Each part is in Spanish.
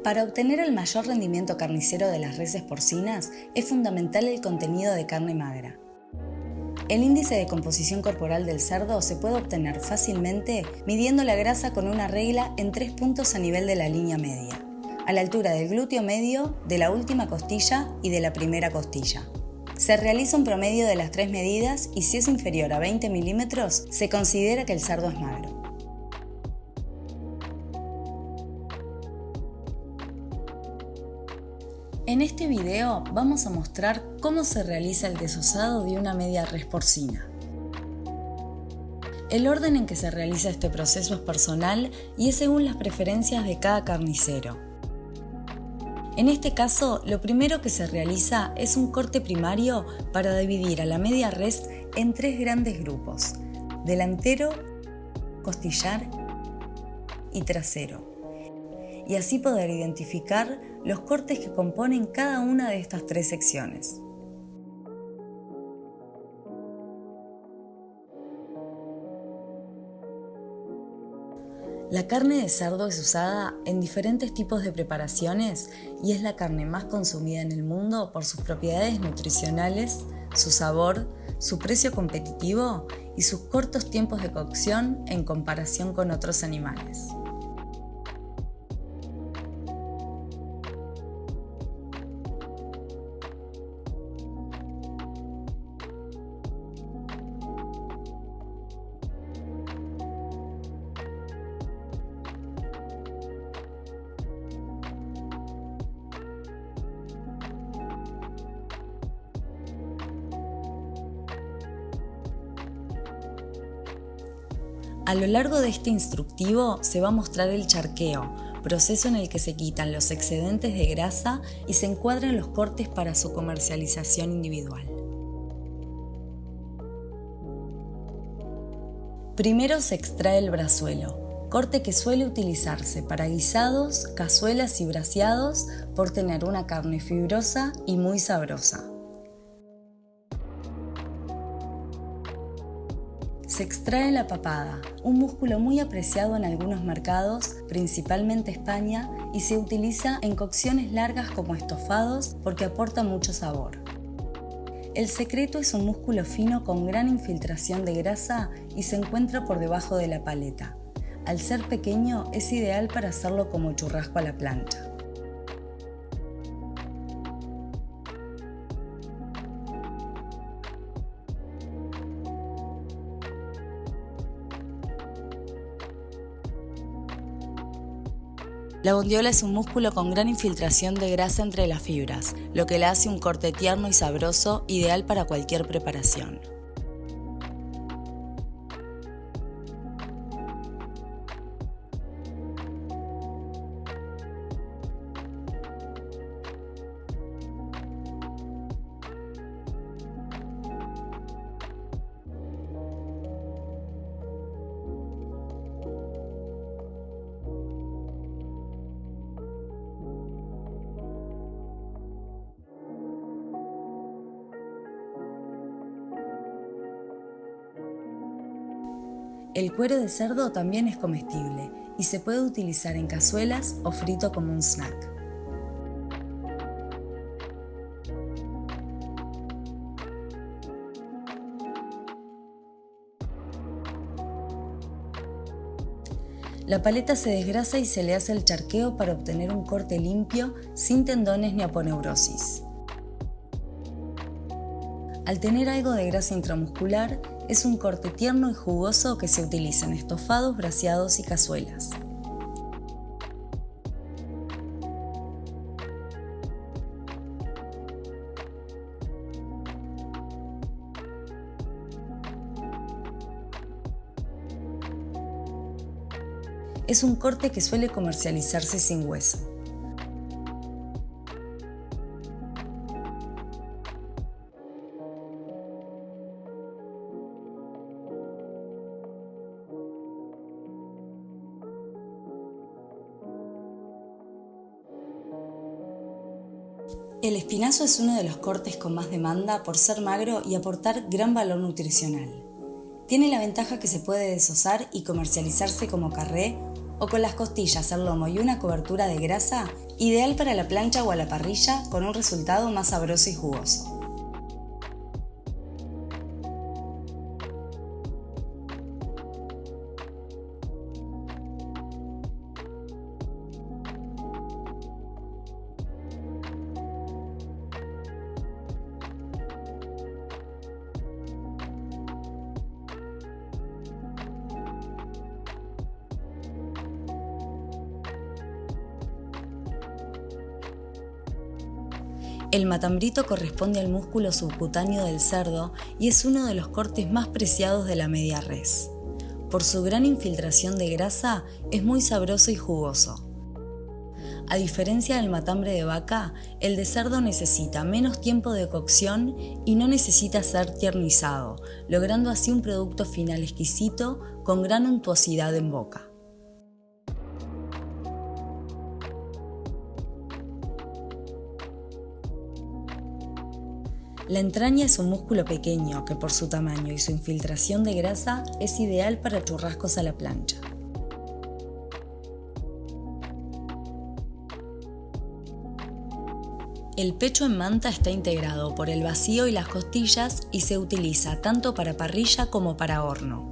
Para obtener el mayor rendimiento carnicero de las reses porcinas, es fundamental el contenido de carne magra. El índice de composición corporal del cerdo se puede obtener fácilmente midiendo la grasa con una regla en 3 puntos a nivel de la línea media, a la altura del glúteo medio, de la última costilla y de la primera costilla. Se realiza un promedio de las 3 medidas y si es inferior a 20 milímetros, se considera que el cerdo es magro. En este video vamos a mostrar cómo se realiza el desosado de una media res porcina. El orden en que se realiza este proceso es personal y es según las preferencias de cada carnicero. En este caso, lo primero que se realiza es un corte primario para dividir a la media res en 3 grandes grupos: delantero, costillar y trasero, y así poder identificar los cortes que componen cada una de estas 3 secciones. La carne de cerdo es usada en diferentes tipos de preparaciones y es la carne más consumida en el mundo por sus propiedades nutricionales, su sabor, su precio competitivo y sus cortos tiempos de cocción en comparación con otros animales. A lo largo de este instructivo se va a mostrar el charqueo, proceso en el que se quitan los excedentes de grasa y se encuadran los cortes para su comercialización individual. Primero se extrae el brazuelo, corte que suele utilizarse para guisados, cazuelas y braseados por tener una carne fibrosa y muy sabrosa. Se extrae la papada, un músculo muy apreciado en algunos mercados, principalmente España, y se utiliza en cocciones largas como estofados porque aporta mucho sabor. El secreto es un músculo fino con gran infiltración de grasa y se encuentra por debajo de la paleta. Al ser pequeño es ideal para hacerlo como churrasco a la plancha. La bondiola es un músculo con gran infiltración de grasa entre las fibras, lo que le hace un corte tierno y sabroso, ideal para cualquier preparación. El cuero de cerdo también es comestible y se puede utilizar en cazuelas o frito como un snack. La paleta se desgrasa y se le hace el charqueo para obtener un corte limpio, sin tendones ni aponeurosis. Al tener algo de grasa intramuscular, es un corte tierno y jugoso que se utiliza en estofados, braseados y cazuelas. Es un corte que suele comercializarse sin hueso. El espinazo es uno de los cortes con más demanda por ser magro y aportar gran valor nutricional. Tiene la ventaja que se puede desosar y comercializarse como carré o con las costillas, el lomo y una cobertura de grasa, ideal para la plancha o a la parrilla con un resultado más sabroso y jugoso. El matambrito corresponde al músculo subcutáneo del cerdo y es uno de los cortes más preciados de la media res. Por su gran infiltración de grasa, es muy sabroso y jugoso. A diferencia del matambre de vaca, el de cerdo necesita menos tiempo de cocción y no necesita ser tiernizado, logrando así un producto final exquisito con gran untuosidad en boca. La entraña es un músculo pequeño que por su tamaño y su infiltración de grasa es ideal para churrascos a la plancha. El pecho en manta está integrado por el vacío y las costillas y se utiliza tanto para parrilla como para horno.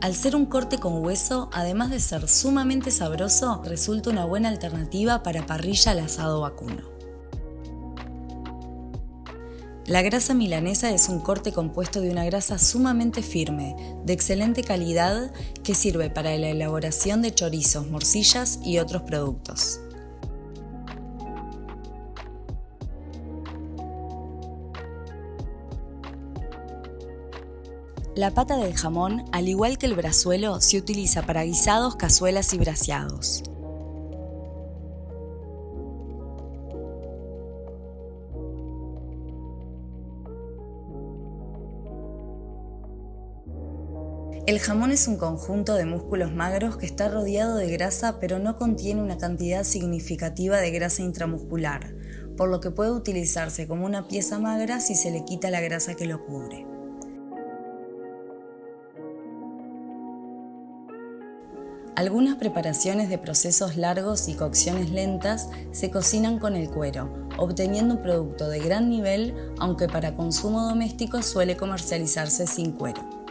Al ser un corte con hueso, además de ser sumamente sabroso, resulta una buena alternativa para parrilla al asado vacuno. La grasa milanesa es un corte compuesto de una grasa sumamente firme, de excelente calidad, que sirve para la elaboración de chorizos, morcillas y otros productos. La pata del jamón, al igual que el brazuelo, se utiliza para guisados, cazuelas y braseados. El jamón es un conjunto de músculos magros que está rodeado de grasa pero no contiene una cantidad significativa de grasa intramuscular, por lo que puede utilizarse como una pieza magra si se le quita la grasa que lo cubre. Algunas preparaciones de procesos largos y cocciones lentas se cocinan con el cuero, obteniendo un producto de gran nivel, aunque para consumo doméstico suele comercializarse sin cuero.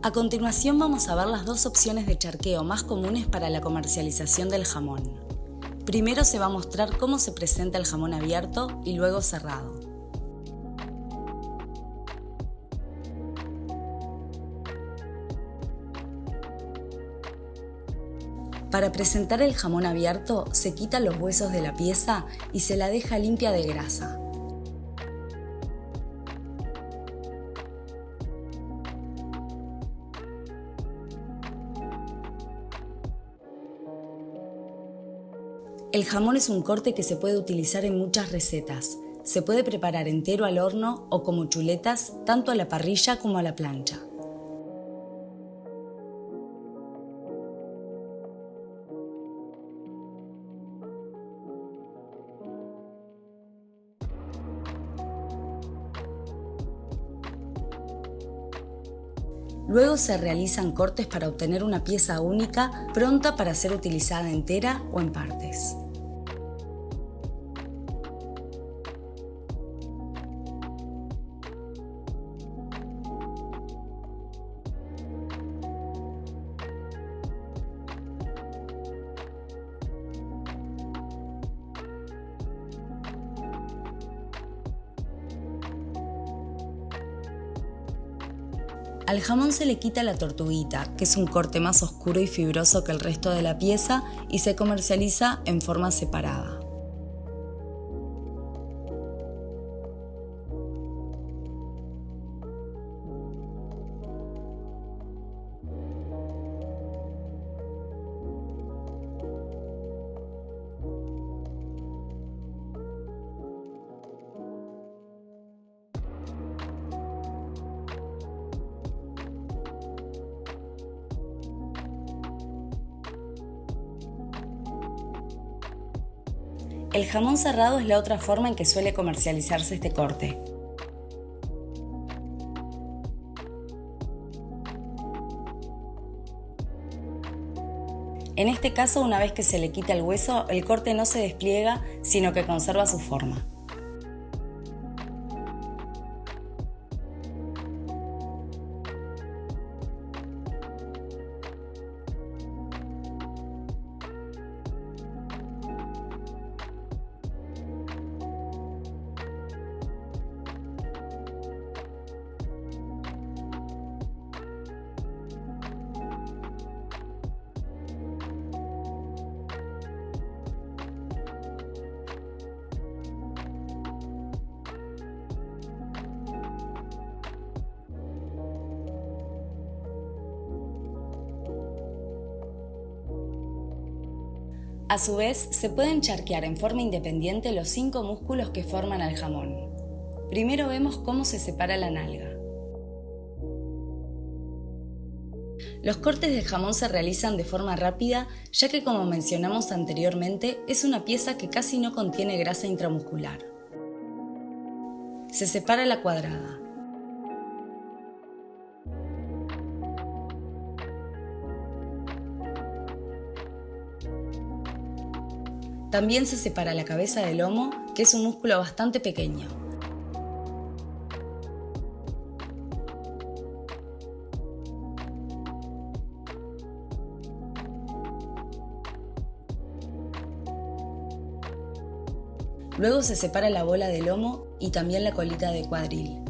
A continuación vamos a ver las dos opciones de charqueo más comunes para la comercialización del jamón. Primero se va a mostrar cómo se presenta el jamón abierto y luego cerrado. Para presentar el jamón abierto, se quitan los huesos de la pieza y se la deja limpia de grasa. El jamón es un corte que se puede utilizar en muchas recetas. Se puede preparar entero al horno o como chuletas, tanto a la parrilla como a la plancha. Luego se realizan cortes para obtener una pieza única, pronta para ser utilizada entera o en partes. Al jamón se le quita la tortuguita, que es un corte más oscuro y fibroso que el resto de la pieza y se comercializa en forma separada. El jamón serrado es la otra forma en que suele comercializarse este corte. En este caso, una vez que se le quita el hueso, el corte no se despliega, sino que conserva su forma. A su vez, se pueden charquear en forma independiente los 5 músculos que forman al jamón. Primero vemos cómo se separa la nalga. Los cortes de jamón se realizan de forma rápida, ya que, como mencionamos anteriormente, es una pieza que casi no contiene grasa intramuscular. Se separa la cuadrada. También se separa la cabeza del lomo, que es un músculo bastante pequeño. Luego se separa la bola de lomo y también la colita de cuadril.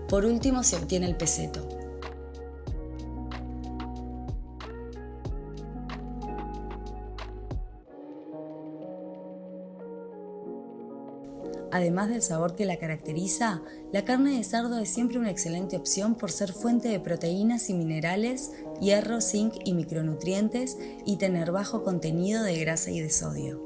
Por último se obtiene el peseto. Además del sabor que la caracteriza, la carne de cerdo es siempre una excelente opción por ser fuente de proteínas y minerales, hierro, zinc y micronutrientes y tener bajo contenido de grasa y de sodio.